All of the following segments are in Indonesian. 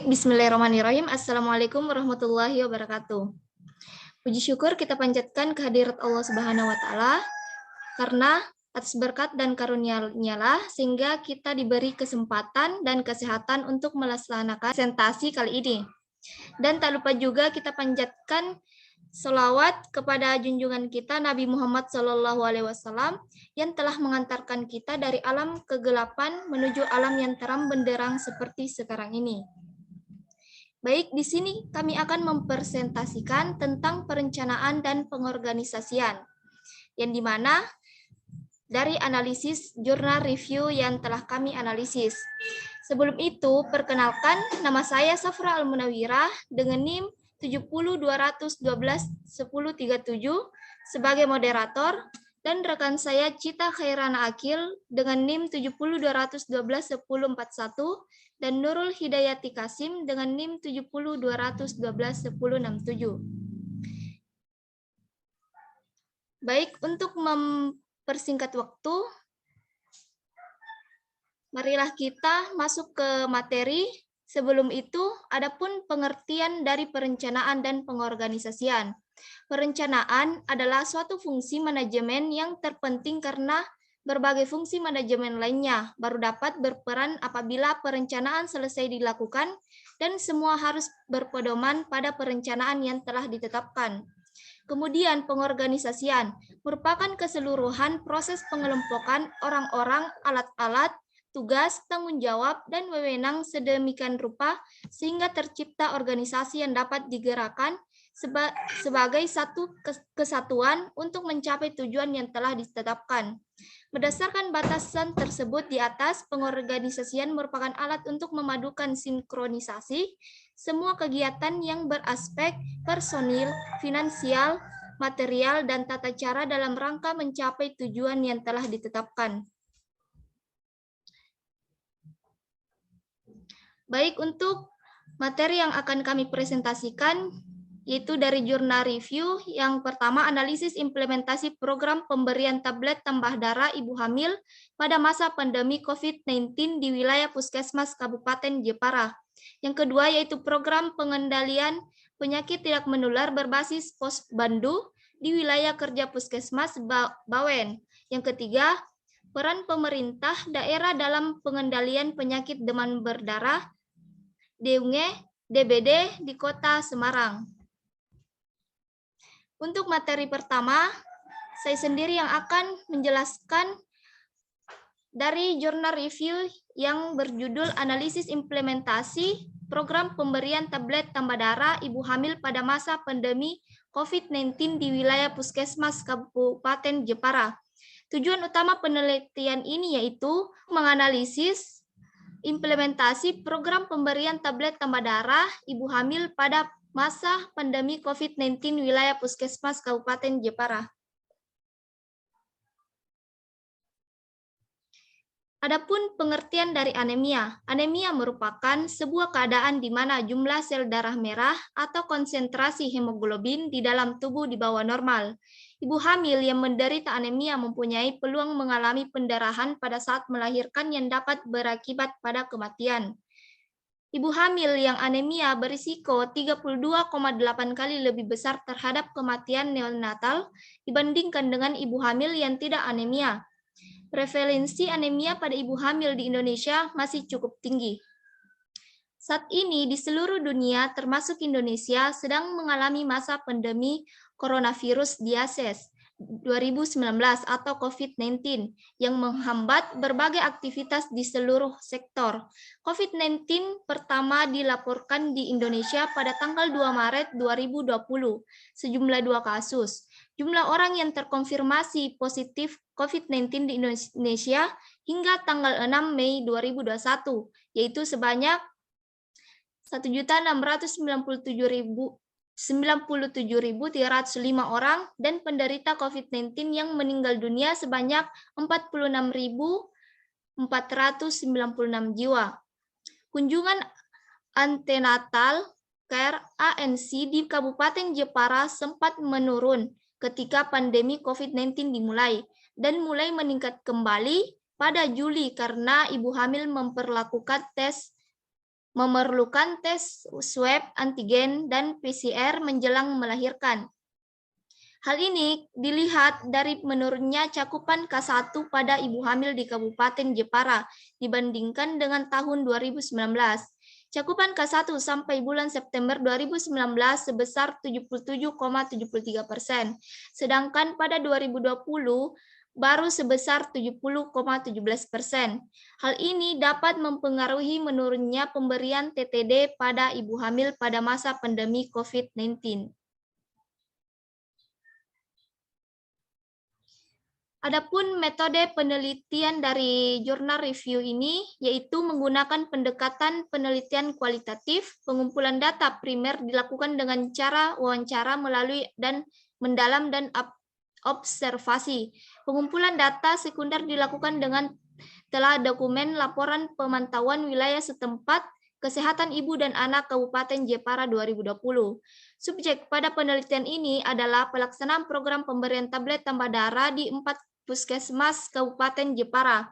Baik, bismillahirrahmanirrahim. Assalamualaikum warahmatullahi wabarakatuh. Puji syukur kita panjatkan kehadirat Allah Subhanahu wa taala karena atas berkat dan karunia-Nya lah sehingga kita diberi kesempatan dan kesehatan untuk melaksanakan presentasi kali ini. Dan tak lupa juga kita panjatkan selawat kepada junjungan kita Nabi Muhammad SAW yang telah mengantarkan kita dari alam kegelapan menuju alam yang terang benderang seperti sekarang ini. Baik, di sini kami akan mempresentasikan tentang perencanaan dan pengorganisasian, yang dimana dari analisis jurnal review yang telah kami analisis. Sebelum itu, perkenalkan nama saya Safra Al-Munawirah dengan NIM 70-212-1037 sebagai moderator, dan rekan saya Cita Khairana Akil dengan NIM 70-212-1041 dan Nurul Hidayati Kasim dengan NIM 70-212-1067. Baik, untuk mempersingkat waktu, marilah kita masuk ke materi. Sebelum itu, adapun pengertian dari perencanaan dan pengorganisasian. Perencanaan adalah suatu fungsi manajemen yang terpenting karena berbagai fungsi manajemen lainnya baru dapat berperan apabila perencanaan selesai dilakukan dan semua harus berpedoman pada perencanaan yang telah ditetapkan. Kemudian pengorganisasian merupakan keseluruhan proses pengelompokan orang-orang, alat-alat, tugas, tanggung jawab, dan wewenang sedemikian rupa sehingga tercipta organisasi yang dapat digerakkan sebagai satu kesatuan untuk mencapai tujuan yang telah ditetapkan. Berdasarkan batasan tersebut di atas, pengorganisasian merupakan alat untuk memadukan sinkronisasi semua kegiatan yang beraspek personil, finansial, material, dan tata cara dalam rangka mencapai tujuan yang telah ditetapkan. Baik, untuk materi yang akan kami presentasikan yaitu dari jurnal review. Yang pertama, analisis implementasi program pemberian tablet tambah darah ibu hamil pada masa pandemi COVID-19 di wilayah Puskesmas Kabupaten Jepara. Yang kedua, yaitu program pengendalian penyakit tidak menular berbasis posbandu di wilayah kerja Puskesmas Bawen. Yang ketiga, peran pemerintah daerah dalam pengendalian penyakit demam berdarah DBD di Kota Semarang. Untuk materi pertama, saya sendiri yang akan menjelaskan dari jurnal review yang berjudul Analisis Implementasi Program Pemberian Tablet Tambah Darah Ibu Hamil pada Masa Pandemi COVID-19 di Wilayah Puskesmas Kabupaten Jepara. Tujuan utama penelitian ini yaitu menganalisis implementasi program pemberian tablet tambah darah ibu hamil pada masa pandemi COVID-19 wilayah Puskesmas Kabupaten Jepara. Adapun pengertian dari anemia. Anemia merupakan sebuah keadaan di mana jumlah sel darah merah atau konsentrasi hemoglobin di dalam tubuh di bawah normal. Ibu hamil yang menderita anemia mempunyai peluang mengalami pendarahan pada saat melahirkan yang dapat berakibat pada kematian. Ibu hamil yang anemia berisiko 32,8 kali lebih besar terhadap kematian neonatal dibandingkan dengan ibu hamil yang tidak anemia. Prevalensi anemia pada ibu hamil di Indonesia masih cukup tinggi. Saat ini di seluruh dunia termasuk Indonesia sedang mengalami masa pandemi coronavirus disease 2019 atau COVID-19 yang menghambat berbagai aktivitas di seluruh sektor. COVID-19 pertama dilaporkan di Indonesia pada tanggal 2 Maret 2020, sejumlah 2 kasus. Jumlah orang yang terkonfirmasi positif COVID-19 di Indonesia hingga tanggal 6 Mei 2021, yaitu sebanyak 1.697.305 orang dan penderita COVID-19 yang meninggal dunia sebanyak 46.496 jiwa. Kunjungan antenatal care ANC di Kabupaten Jepara sempat menurun ketika pandemi COVID-19 dimulai dan mulai meningkat kembali pada Juli karena ibu hamil memperlakukan tes memerlukan tes swab antigen dan PCR menjelang melahirkan. Hal ini dilihat dari menurunnya cakupan K1 pada ibu hamil di Kabupaten Jepara dibandingkan dengan tahun 2019. Cakupan K1 sampai bulan September 2019 sebesar 77,73%, sedangkan pada 2020 baru sebesar 70,17%. Hal ini dapat mempengaruhi menurunnya pemberian TTD pada ibu hamil pada masa pandemi COVID-19. Adapun metode penelitian dari jurnal review ini yaitu menggunakan pendekatan penelitian kualitatif. Pengumpulan data primer dilakukan dengan cara wawancara melalui dan mendalam dan observasi. Pengumpulan data sekunder dilakukan dengan telah dokumen laporan pemantauan wilayah setempat Kesehatan Ibu dan Anak Kabupaten Jepara 2020. Subjek pada penelitian ini adalah pelaksanaan program pemberian tablet tambah darah di 4 puskesmas Kabupaten Jepara.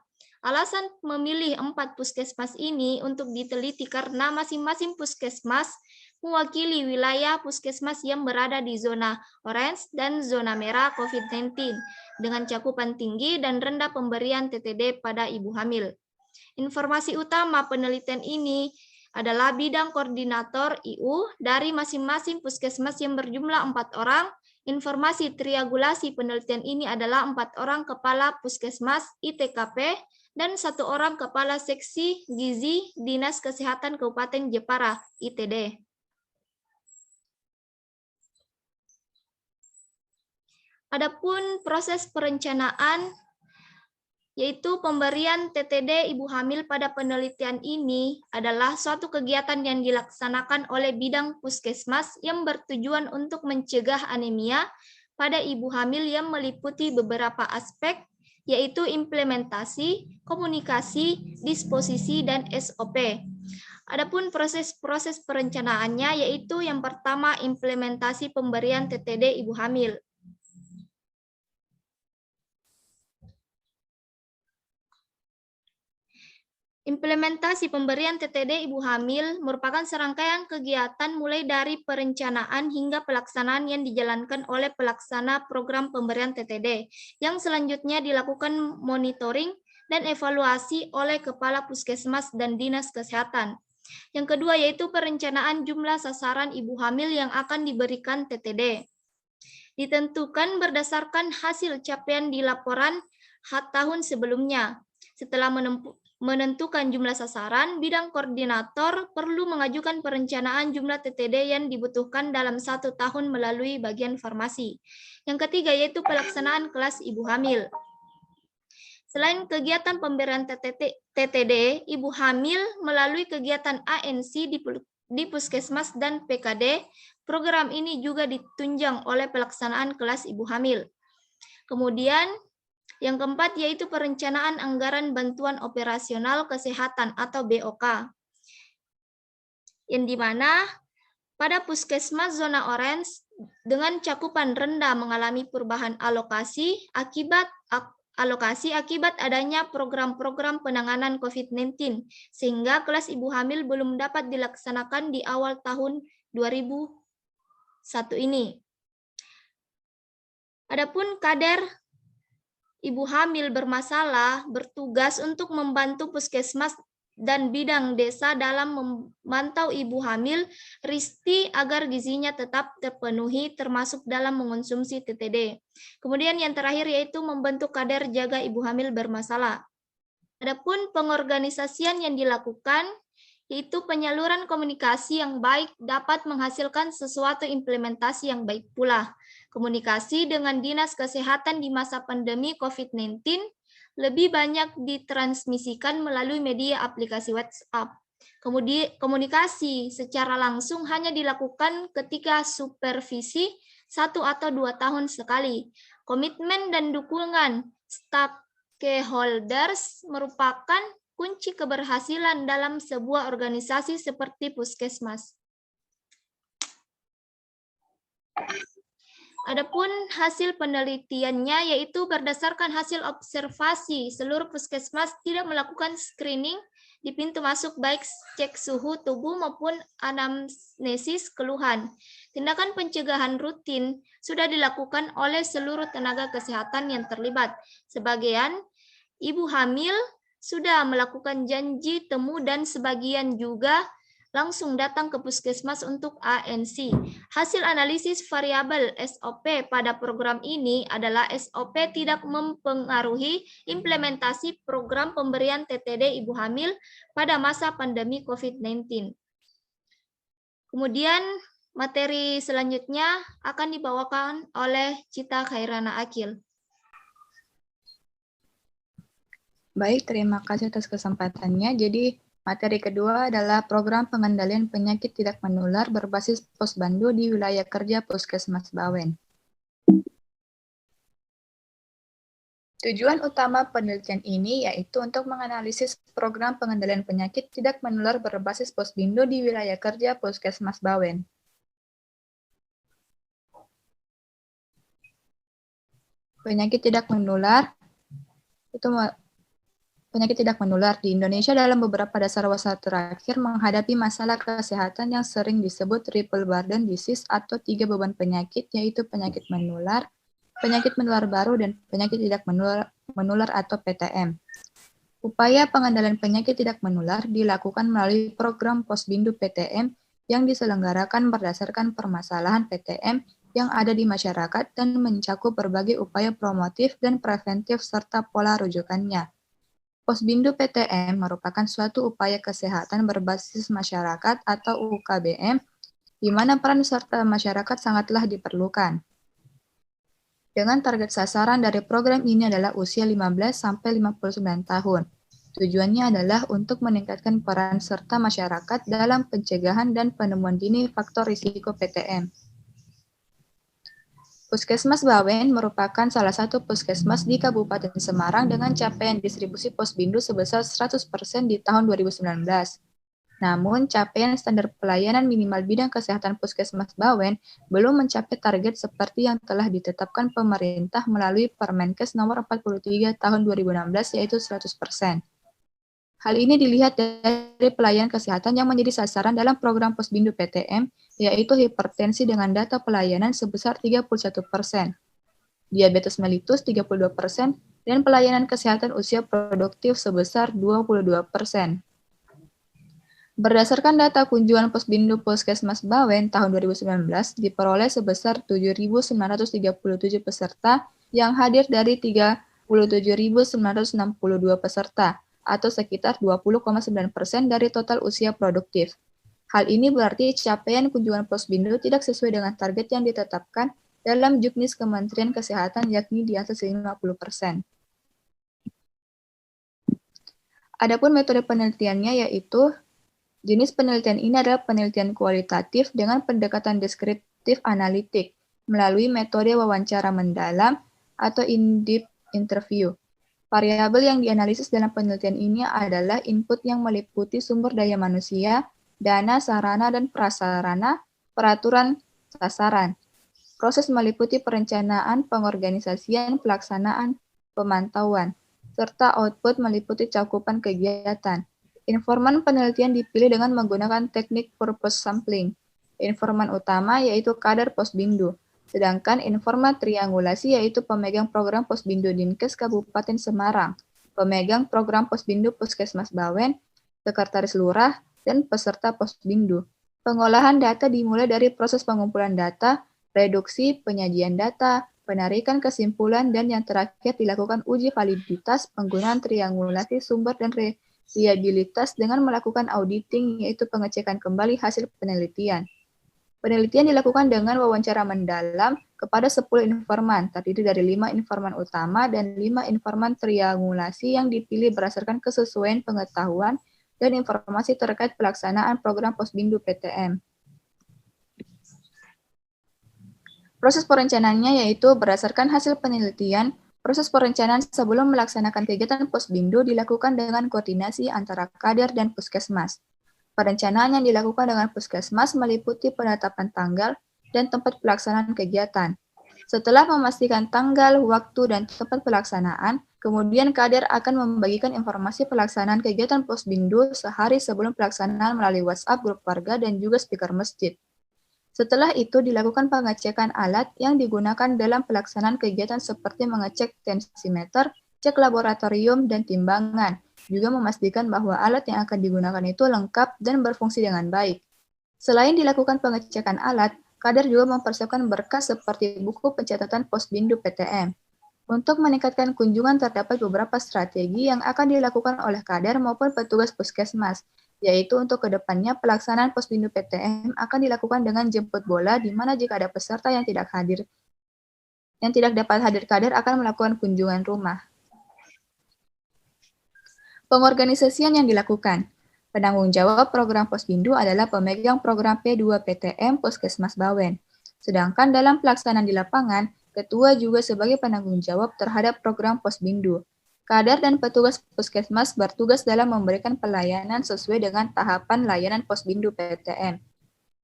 Alasan memilih 4 puskesmas ini untuk diteliti karena masing-masing puskesmas mewakili wilayah puskesmas yang berada di zona orange dan zona merah COVID-19 dengan cakupan tinggi dan rendah pemberian TTD pada ibu hamil. Informasi utama penelitian ini adalah bidang koordinator IU dari masing-masing puskesmas yang berjumlah 4 orang. Informasi triangulasi penelitian ini adalah 4 orang kepala puskesmas ITKP dan 1 orang kepala seksi gizi Dinas Kesehatan Kabupaten Jepara ITD. Adapun proses perencanaan yaitu pemberian TTD ibu hamil pada penelitian ini adalah suatu kegiatan yang dilaksanakan oleh bidang puskesmas yang bertujuan untuk mencegah anemia pada ibu hamil yang meliputi beberapa aspek, yaitu implementasi, komunikasi, disposisi, dan SOP. Adapun proses-proses perencanaannya yaitu yang pertama implementasi pemberian TTD ibu hamil. Implementasi pemberian TTD ibu hamil merupakan serangkaian kegiatan mulai dari perencanaan hingga pelaksanaan yang dijalankan oleh pelaksana program pemberian TTD, yang selanjutnya dilakukan monitoring dan evaluasi oleh Kepala Puskesmas dan Dinas Kesehatan. Yang kedua yaitu perencanaan jumlah sasaran ibu hamil yang akan diberikan TTD. Ditentukan berdasarkan hasil capaian di laporan tahun sebelumnya. Setelah menentukan jumlah sasaran, bidang koordinator perlu mengajukan perencanaan jumlah TTD yang dibutuhkan dalam 1 tahun melalui bagian farmasi. Yang ketiga yaitu pelaksanaan kelas ibu hamil. Selain kegiatan pemberian TTD, ibu hamil melalui kegiatan ANC di puskesmas dan PKD, program ini juga ditunjang oleh pelaksanaan kelas ibu hamil. Kemudian, yang keempat yaitu perencanaan anggaran bantuan operasional kesehatan atau BOK. Yang dimana pada puskesmas zona orange dengan cakupan rendah mengalami perubahan alokasi akibat adanya program-program penanganan COVID-19, sehingga kelas ibu hamil belum dapat dilaksanakan di awal tahun 2001 ini. Adapun kader ibu hamil bermasalah bertugas untuk membantu puskesmas dan bidang desa dalam memantau ibu hamil RISTI agar gizinya tetap terpenuhi termasuk dalam mengonsumsi TTD. Kemudian yang terakhir yaitu membentuk kader jaga ibu hamil bermasalah. Adapun pengorganisasian yang dilakukan yaitu penyaluran komunikasi yang baik dapat menghasilkan sesuatu implementasi yang baik pula. Komunikasi dengan Dinas Kesehatan di masa pandemi COVID-19 lebih banyak ditransmisikan melalui media aplikasi WhatsApp. Kemudian komunikasi secara langsung hanya dilakukan ketika supervisi 1 atau 2 tahun sekali. Komitmen dan dukungan stakeholders merupakan kunci keberhasilan dalam sebuah organisasi seperti puskesmas. Adapun hasil penelitiannya yaitu berdasarkan hasil observasi, seluruh puskesmas tidak melakukan screening di pintu masuk baik cek suhu tubuh maupun anamnesis keluhan. Tindakan pencegahan rutin sudah dilakukan oleh seluruh tenaga kesehatan yang terlibat. Sebagian ibu hamil sudah melakukan janji temu dan sebagian juga langsung datang ke puskesmas untuk ANC. Hasil analisis variabel SOP pada program ini adalah SOP tidak mempengaruhi implementasi program pemberian TTD ibu hamil pada masa pandemi COVID-19. Kemudian materi selanjutnya akan dibawakan oleh Cita Khairana Akil. Baik, terima kasih atas kesempatannya. Jadi, materi kedua adalah program pengendalian penyakit tidak menular berbasis posbandu di wilayah kerja Puskesmas Bawen. Tujuan utama penelitian ini yaitu untuk menganalisis program pengendalian penyakit tidak menular berbasis posbindu di wilayah kerja Puskesmas Bawen. Penyakit tidak menular di Indonesia dalam beberapa dasar-dasar terakhir menghadapi masalah kesehatan yang sering disebut triple burden disease atau 3 beban penyakit, yaitu penyakit menular baru, dan penyakit tidak menular atau PTM. Upaya pengendalian penyakit tidak menular dilakukan melalui program Posbindu PTM yang diselenggarakan berdasarkan permasalahan PTM yang ada di masyarakat dan mencakup berbagai upaya promotif dan preventif serta pola rujukannya. Posbindu PTM merupakan suatu upaya kesehatan berbasis masyarakat atau UKBM, di mana peran serta masyarakat sangatlah diperlukan. Dengan target sasaran dari program ini adalah usia 15-59 tahun. Tujuannya adalah untuk meningkatkan peran serta masyarakat dalam pencegahan dan penemuan dini faktor risiko PTM. Puskesmas Bawen merupakan salah satu puskesmas di Kabupaten Semarang dengan capaian distribusi posbindu sebesar 100% di tahun 2019. Namun, capaian standar pelayanan minimal bidang kesehatan Puskesmas Bawen belum mencapai target seperti yang telah ditetapkan pemerintah melalui Permenkes nomor 43 tahun 2016 yaitu 100%. Hal ini dilihat dari pelayanan kesehatan yang menjadi sasaran dalam program Posbindu PTM, yaitu hipertensi dengan data pelayanan sebesar 31%, diabetes mellitus 32%, dan pelayanan kesehatan usia produktif sebesar 22%. Berdasarkan data kunjungan Posbindu Puskesmas Bawen tahun 2019, diperoleh sebesar 7.937 peserta yang hadir dari 37.962 peserta, atau sekitar 20,9% dari total usia produktif. Hal ini berarti capaian kunjungan Posbindu tidak sesuai dengan target yang ditetapkan dalam Juknis Kementerian Kesehatan, yakni di atas 50%. Adapun metode penelitiannya yaitu jenis penelitian ini adalah penelitian kualitatif dengan pendekatan deskriptif analitik melalui metode wawancara mendalam atau in-depth interview. Variabel yang dianalisis dalam penelitian ini adalah input yang meliputi sumber daya manusia, dana, sarana, dan prasarana, peraturan sasaran. Proses meliputi perencanaan, pengorganisasian, pelaksanaan, pemantauan, serta output meliputi cakupan kegiatan. Informan penelitian dipilih dengan menggunakan teknik purpose sampling. Informan utama yaitu kadar Posbindu, sedangkan informan triangulasi yaitu pemegang program Posbindu Dinkes Kabupaten Semarang, pemegang program Posbindu Puskesmas Bawen, sekretaris lurah, dan peserta Posbindu. Pengolahan data dimulai dari proses pengumpulan data, reduksi, penyajian data, penarikan kesimpulan, dan yang terakhir dilakukan uji validitas penggunaan triangulasi sumber dan reliabilitas dengan melakukan auditing, yaitu pengecekan kembali hasil penelitian. Penelitian dilakukan dengan wawancara mendalam kepada 10 informan, terdiri dari 5 informan utama dan 5 informan triangulasi yang dipilih berdasarkan kesesuaian pengetahuan dan informasi terkait pelaksanaan program Posbindu PTM. Proses perencanaannya yaitu berdasarkan hasil penelitian, proses perencanaan sebelum melaksanakan kegiatan Posbindu dilakukan dengan koordinasi antara Kadar dan Puskesmas. Perencanaan yang dilakukan dengan Puskesmas meliputi penetapan tanggal dan tempat pelaksanaan kegiatan. Setelah memastikan tanggal, waktu, dan tempat pelaksanaan, kemudian Kader akan membagikan informasi pelaksanaan kegiatan Posbindu sehari sebelum pelaksanaan melalui WhatsApp grup warga dan juga speaker masjid. Setelah itu dilakukan pengecekan alat yang digunakan dalam pelaksanaan kegiatan seperti mengecek tensimeter, cek laboratorium, dan timbangan, juga memastikan bahwa alat yang akan digunakan itu lengkap dan berfungsi dengan baik. Selain dilakukan pengecekan alat, Kader juga mempersiapkan berkas seperti buku pencatatan Posbindu PTM. Untuk meningkatkan kunjungan terdapat beberapa strategi yang akan dilakukan oleh Kader maupun petugas puskesmas, yaitu untuk kedepannya pelaksanaan Posbindu PTM akan dilakukan dengan jemput bola, di mana jika ada peserta yang tidak dapat hadir Kader akan melakukan kunjungan rumah. Pengorganisasian yang dilakukan. Penanggung jawab program Posbindu adalah pemegang program P2PTM Puskesmas Bawen. Sedangkan dalam pelaksanaan di lapangan, Ketua juga sebagai penanggung jawab terhadap program Posbindu. Kadar dan petugas puskesmas bertugas dalam memberikan pelayanan sesuai dengan tahapan layanan Posbindu PTM.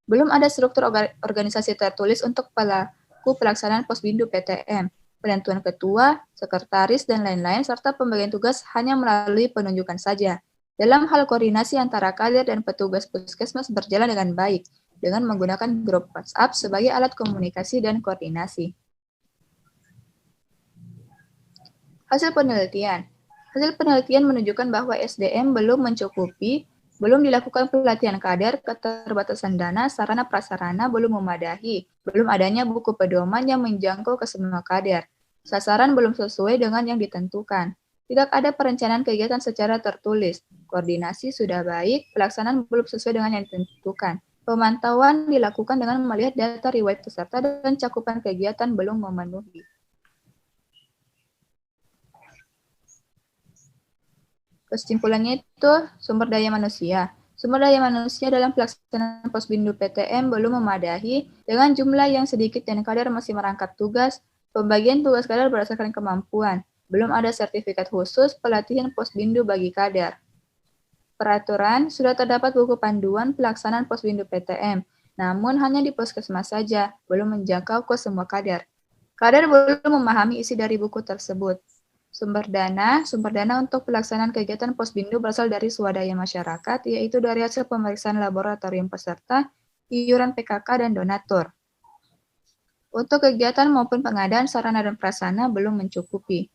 Belum ada struktur organisasi tertulis untuk pelaku pelaksanaan Posbindu PTM. Penentuan ketua, sekretaris, dan lain-lain, serta pembagian tugas hanya melalui penunjukan saja. Dalam hal koordinasi antara kader dan petugas puskesmas berjalan dengan baik, dengan menggunakan grup WhatsApp sebagai alat komunikasi dan koordinasi. Hasil penelitian. Hasil penelitian menunjukkan bahwa SDM belum mencukupi, belum dilakukan pelatihan kader, keterbatasan dana, sarana prasarana belum memadai, belum adanya buku pedoman yang menjangkau ke semua kader. Sasaran belum sesuai dengan yang ditentukan. Tidak ada perencanaan kegiatan secara tertulis. Koordinasi sudah baik, pelaksanaan belum sesuai dengan yang ditentukan. Pemantauan dilakukan dengan melihat data riwayat peserta dan cakupan kegiatan belum memenuhi. Kesimpulannya itu sumber daya manusia. Sumber daya manusia dalam pelaksanaan Posbindu PTM belum memadai dengan jumlah yang sedikit dan kader masih merangkap tugas. Pembagian tugas kader berdasarkan kemampuan. Belum ada sertifikat khusus pelatihan Posbindu bagi kader. Peraturan sudah terdapat buku panduan pelaksanaan Posbindu PTM, namun hanya di puskesmas saja, belum menjangkau ke semua kader. Kader belum memahami isi dari buku tersebut. Sumber dana untuk pelaksanaan kegiatan Posbindu berasal dari swadaya masyarakat, yaitu dari hasil pemeriksaan laboratorium peserta, iuran PKK, dan donatur. Untuk kegiatan maupun pengadaan sarana dan prasarana belum mencukupi.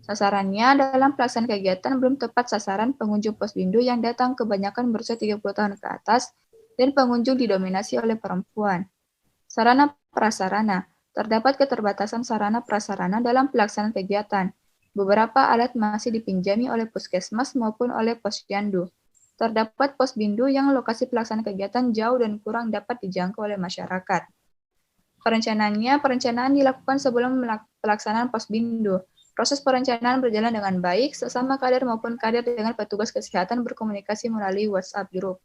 Sasarannya dalam pelaksanaan kegiatan belum tepat sasaran pengunjung Posbindu yang datang kebanyakan berusia 30 tahun ke atas dan pengunjung didominasi oleh perempuan. Sarana prasarana. Terdapat keterbatasan sarana prasarana dalam pelaksanaan kegiatan. Beberapa alat masih dipinjami oleh puskesmas maupun oleh posyandu. Terdapat Posbindu yang lokasi pelaksanaan kegiatan jauh dan kurang dapat dijangkau oleh masyarakat. Perencanaan dilakukan sebelum pelaksanaan Posbindu. Proses perencanaan berjalan dengan baik, sesama kader maupun kader dengan petugas kesehatan berkomunikasi melalui WhatsApp group.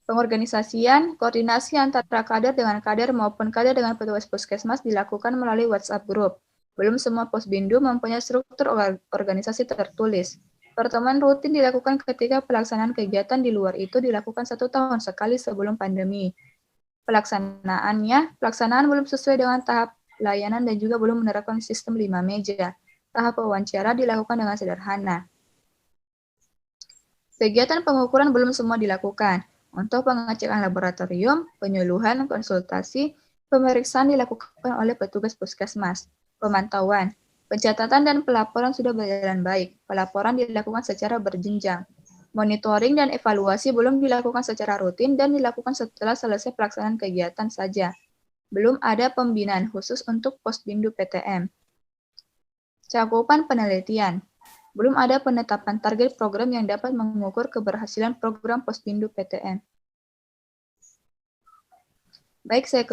Pengorganisasian, koordinasi antara kader dengan kader maupun kader dengan petugas puskesmas dilakukan melalui WhatsApp group. Belum semua Posbindu mempunyai struktur organisasi tertulis. Pertemuan rutin dilakukan ketika pelaksanaan kegiatan di luar itu dilakukan 1 tahun sekali sebelum pandemi. Pelaksanaan belum sesuai dengan tahap layanan dan juga belum menerapkan sistem 5 meja. Tahap wawancara dilakukan dengan sederhana. Kegiatan pengukuran belum semua dilakukan. Untuk pengecekan laboratorium, penyuluhan, konsultasi, pemeriksaan dilakukan oleh petugas puskesmas. Pemantauan, pencatatan dan pelaporan sudah berjalan baik. Pelaporan dilakukan secara berjenjang. Monitoring dan evaluasi belum dilakukan secara rutin dan dilakukan setelah selesai pelaksanaan kegiatan saja. Belum ada pembinaan khusus untuk Posbindu PTM. Cakupan penelitian. Belum ada penetapan target program yang dapat mengukur keberhasilan program Posbindu PTM. Baik, saya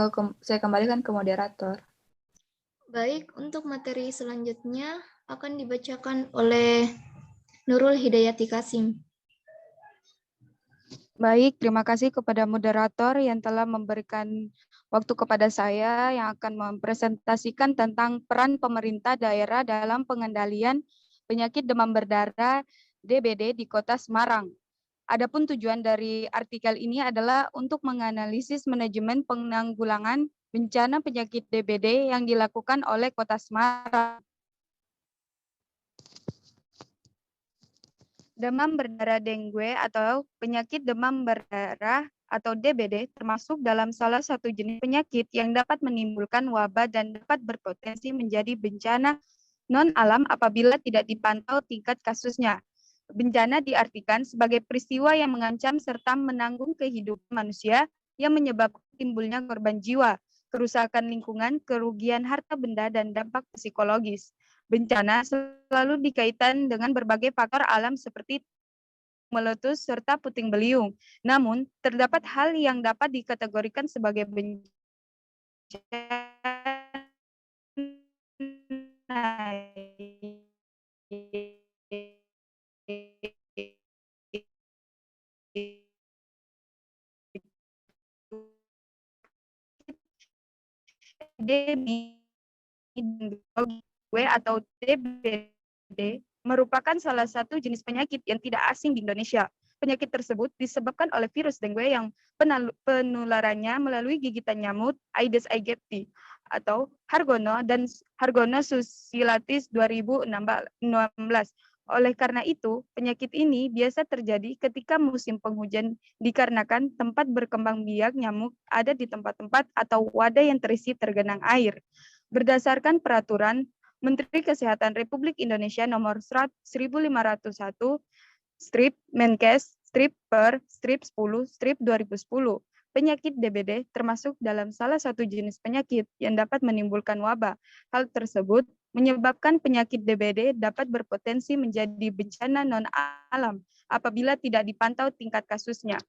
kembalikan ke moderator. Baik, untuk materi selanjutnya akan dibacakan oleh Nurul Hidayati Kasim. Baik, terima kasih kepada moderator yang telah memberikan waktu kepada saya yang akan mempresentasikan tentang peran pemerintah daerah dalam pengendalian penyakit demam berdarah DBD di Kota Semarang. Adapun tujuan dari artikel ini adalah untuk menganalisis manajemen penanggulangan bencana penyakit DBD yang dilakukan oleh Kota Semarang. Demam berdarah dengue atau penyakit demam berdarah atau DBD termasuk dalam salah satu jenis penyakit yang dapat menimbulkan wabah dan dapat berpotensi menjadi bencana non-alam apabila tidak dipantau tingkat kasusnya. Bencana diartikan sebagai peristiwa yang mengancam serta menanggung kehidupan manusia yang menyebabkan timbulnya korban jiwa, kerusakan lingkungan, kerugian harta benda, dan dampak psikologis. Bencana selalu dikaitkan dengan berbagai faktor alam seperti meletus serta puting beliung. Namun, terdapat hal yang dapat dikategorikan sebagai bencana atau DBD merupakan salah satu jenis penyakit yang tidak asing di Indonesia. Penyakit tersebut disebabkan oleh virus dengue yang penularannya melalui gigitan nyamuk Aedes aegypti atau Hargono suscilatis 2016. Oleh karena itu, penyakit ini biasa terjadi ketika musim penghujan dikarenakan tempat berkembang biak nyamuk ada di tempat-tempat atau wadah yang terisi tergenang air. Berdasarkan peraturan Menteri Kesehatan Republik Indonesia nomor 1501 strip Menkes strip per strip 10 strip 2010. Penyakit DBD termasuk dalam salah satu jenis penyakit yang dapat menimbulkan wabah. Hal tersebut menyebabkan penyakit DBD dapat berpotensi menjadi bencana non-alam apabila tidak dipantau tingkat kasusnya.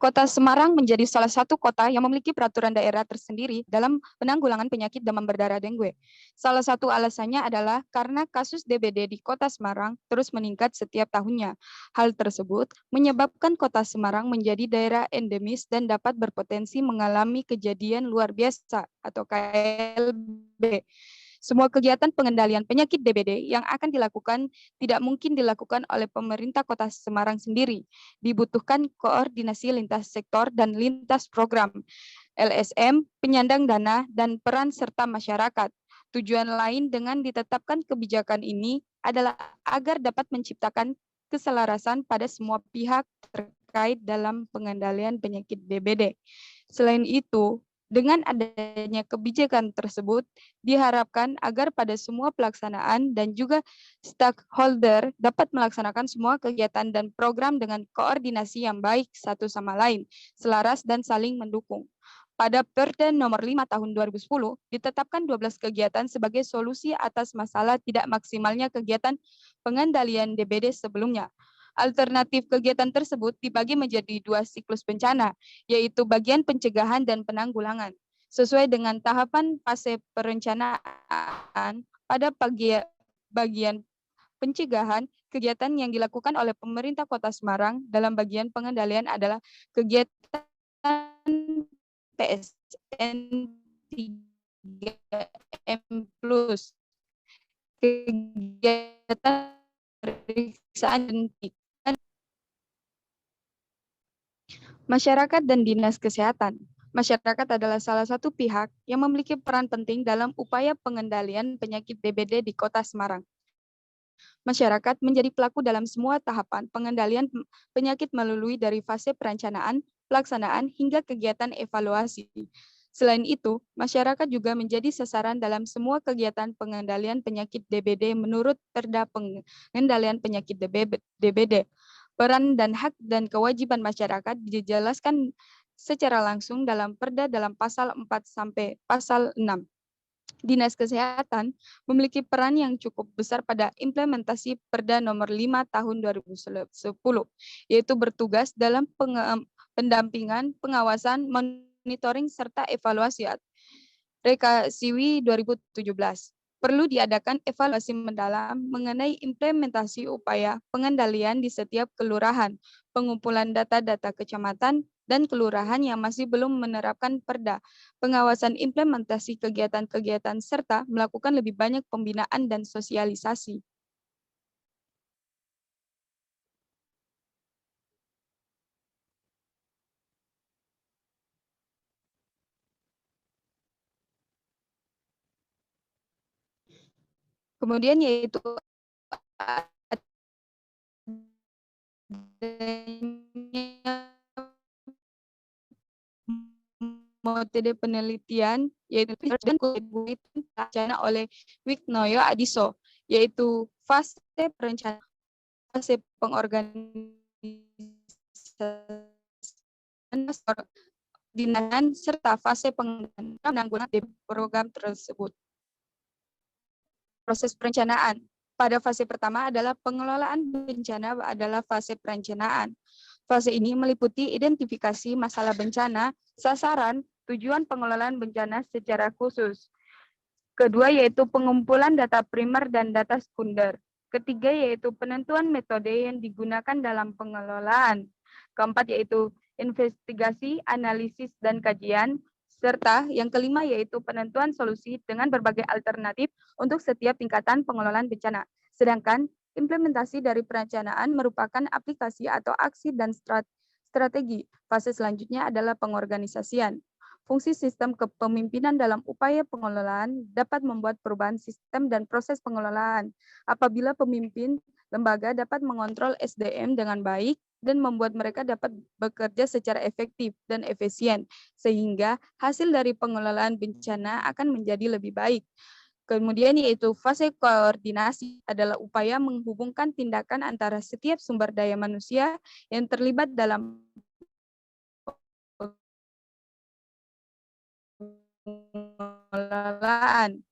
Kota Semarang menjadi salah satu kota yang memiliki peraturan daerah tersendiri dalam penanggulangan penyakit demam berdarah dengue. Salah satu alasannya adalah karena kasus DBD di Kota Semarang terus meningkat setiap tahunnya. Hal tersebut menyebabkan Kota Semarang menjadi daerah endemis dan dapat berpotensi mengalami kejadian luar biasa atau KLB. Semua kegiatan pengendalian penyakit DBD yang akan dilakukan tidak mungkin dilakukan oleh pemerintah Kota Semarang sendiri. Dibutuhkan koordinasi lintas sektor dan lintas program, LSM, penyandang dana, dan peran serta masyarakat. Tujuan lain dengan ditetapkan kebijakan ini adalah agar dapat menciptakan keselarasan pada semua pihak terkait dalam pengendalian penyakit DBD. Selain itu, dengan adanya kebijakan tersebut, diharapkan agar pada semua pelaksanaan dan juga stakeholder dapat melaksanakan semua kegiatan dan program dengan koordinasi yang baik satu sama lain, selaras dan saling mendukung. Pada Perda nomor 5 tahun 2010, ditetapkan 12 kegiatan sebagai solusi atas masalah tidak maksimalnya kegiatan pengendalian DBD sebelumnya. Alternatif kegiatan tersebut dibagi menjadi 2 siklus bencana, yaitu bagian pencegahan dan penanggulangan. Sesuai dengan tahapan fase perencanaan, pada bagian pencegahan, kegiatan yang dilakukan oleh pemerintah Kota Semarang dalam bagian pengendalian adalah kegiatan PSN 3M+, kegiatan pemeriksaan dan masyarakat dan dinas kesehatan. Masyarakat adalah salah satu pihak yang memiliki peran penting dalam upaya pengendalian penyakit DBD di Kota Semarang. Masyarakat menjadi pelaku dalam semua tahapan pengendalian penyakit melalui dari fase perencanaan, pelaksanaan, hingga kegiatan evaluasi. Selain itu, masyarakat juga menjadi sasaran dalam semua kegiatan pengendalian penyakit DBD menurut Perda Pengendalian Penyakit DBD. Peran dan hak dan kewajiban masyarakat dijelaskan secara langsung dalam Perda dalam pasal 4 sampai pasal 6. Dinas Kesehatan memiliki peran yang cukup besar pada implementasi Perda nomor 5 tahun 2010, yaitu bertugas dalam pendampingan, pengawasan, monitoring, serta evaluasi. Rekasiwi 2017. Perlu diadakan evaluasi mendalam mengenai implementasi upaya pengendalian di setiap kelurahan, pengumpulan data-data kecamatan, dan kelurahan yang masih belum menerapkan Perda, pengawasan implementasi kegiatan-kegiatan, serta melakukan lebih banyak pembinaan dan sosialisasi. Kemudian yaitu metode penelitian yaitu bencana oleh Wignoyo Adiso, yaitu fase perencanaan, fase pengorganisasian, serta fase penanggulangan program tersebut. Proses perencanaan. Pada fase pertama adalah pengelolaan bencana adalah fase perencanaan. Fase ini meliputi identifikasi masalah bencana, sasaran, tujuan pengelolaan bencana secara khusus. Kedua yaitu pengumpulan data primer dan data sekunder. Ketiga yaitu penentuan metode yang digunakan dalam pengelolaan. Keempat yaitu investigasi, analisis, dan kajian. Serta yang kelima yaitu penentuan solusi dengan berbagai alternatif untuk setiap tingkatan pengelolaan bencana. Sedangkan implementasi dari perencanaan merupakan aplikasi atau aksi dan strategi. Fase selanjutnya adalah pengorganisasian. Fungsi sistem kepemimpinan dalam upaya pengelolaan dapat membuat perubahan sistem dan proses pengelolaan. Apabila pemimpin lembaga dapat mengontrol SDM dengan baik dan membuat mereka dapat bekerja secara efektif dan efisien, sehingga hasil dari pengelolaan bencana akan menjadi lebih baik. Kemudian yaitu fase koordinasi adalah upaya menghubungkan tindakan antara setiap sumber daya manusia yang terlibat dalam pengelolaan.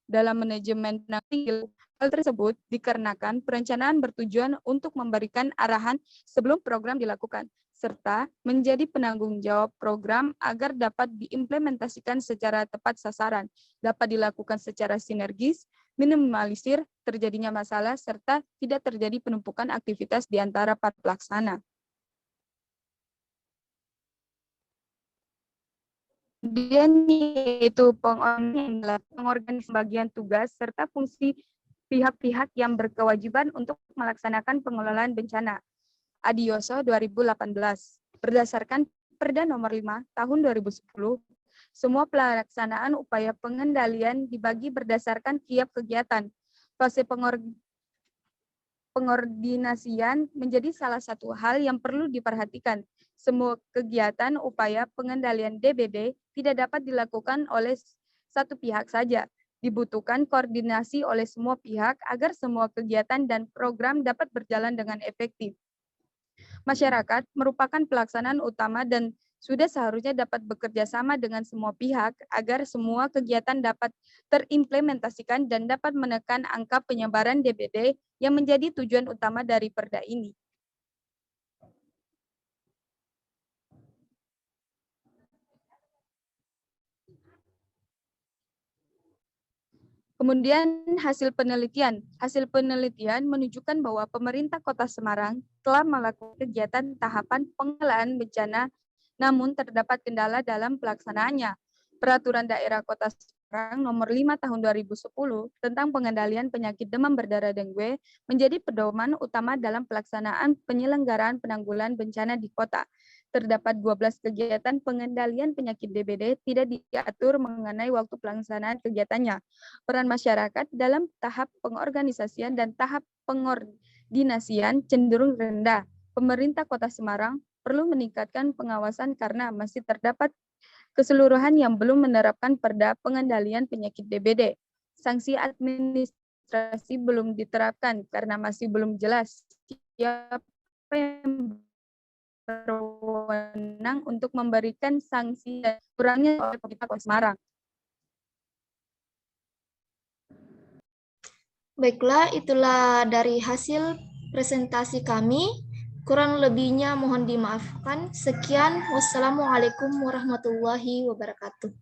Dalam manajemen penanggulangan hal tersebut dikarenakan perencanaan bertujuan untuk memberikan arahan sebelum program dilakukan, serta menjadi penanggung jawab program agar dapat diimplementasikan secara tepat sasaran, dapat dilakukan secara sinergis, minimalisir terjadinya masalah, serta tidak terjadi penumpukan aktivitas di antara para pelaksana. Kemudian yaitu pengorganisasi bagian tugas serta fungsi pihak-pihak yang berkewajiban untuk melaksanakan pengelolaan bencana. Adioso 2018. Berdasarkan Perda Nomor 5 Tahun 2010, semua pelaksanaan upaya pengendalian dibagi berdasarkan tiap kegiatan. Fase pengordinasian menjadi salah satu hal yang perlu diperhatikan. Semua kegiatan upaya pengendalian DBD tidak dapat dilakukan oleh satu pihak saja. Dibutuhkan koordinasi oleh semua pihak agar semua kegiatan dan program dapat berjalan dengan efektif. Masyarakat merupakan pelaksanaan utama dan sudah seharusnya dapat bekerja sama dengan semua pihak agar semua kegiatan dapat terimplementasikan dan dapat menekan angka penyebaran DBD yang menjadi tujuan utama dari Perda ini. Kemudian hasil penelitian. Hasil penelitian menunjukkan bahwa pemerintah Kota Semarang telah melakukan kegiatan tahapan pengelolaan bencana, namun terdapat kendala dalam pelaksanaannya. Peraturan Daerah Kota Semarang Nomor 5 Tahun 2010 tentang pengendalian penyakit demam berdarah dengue menjadi pedoman utama dalam pelaksanaan penyelenggaraan penanggulangan bencana di kota. Terdapat 12 kegiatan pengendalian penyakit DBD tidak diatur mengenai waktu pelaksanaan kegiatannya. Peran masyarakat dalam tahap pengorganisasian dan tahap pengordinasian cenderung rendah. Pemerintah Kota Semarang perlu meningkatkan pengawasan karena masih terdapat keseluruhan yang belum menerapkan Perda pengendalian penyakit DBD. Sanksi administrasi belum diterapkan karena masih belum jelas siapa yang berwenang untuk memberikan sanksi dan kurangnya oleh pemerintah Kota Semarang. Baiklah, itulah dari hasil presentasi kami. Kurang lebihnya mohon dimaafkan. Sekian, wassalamualaikum warahmatullahi wabarakatuh.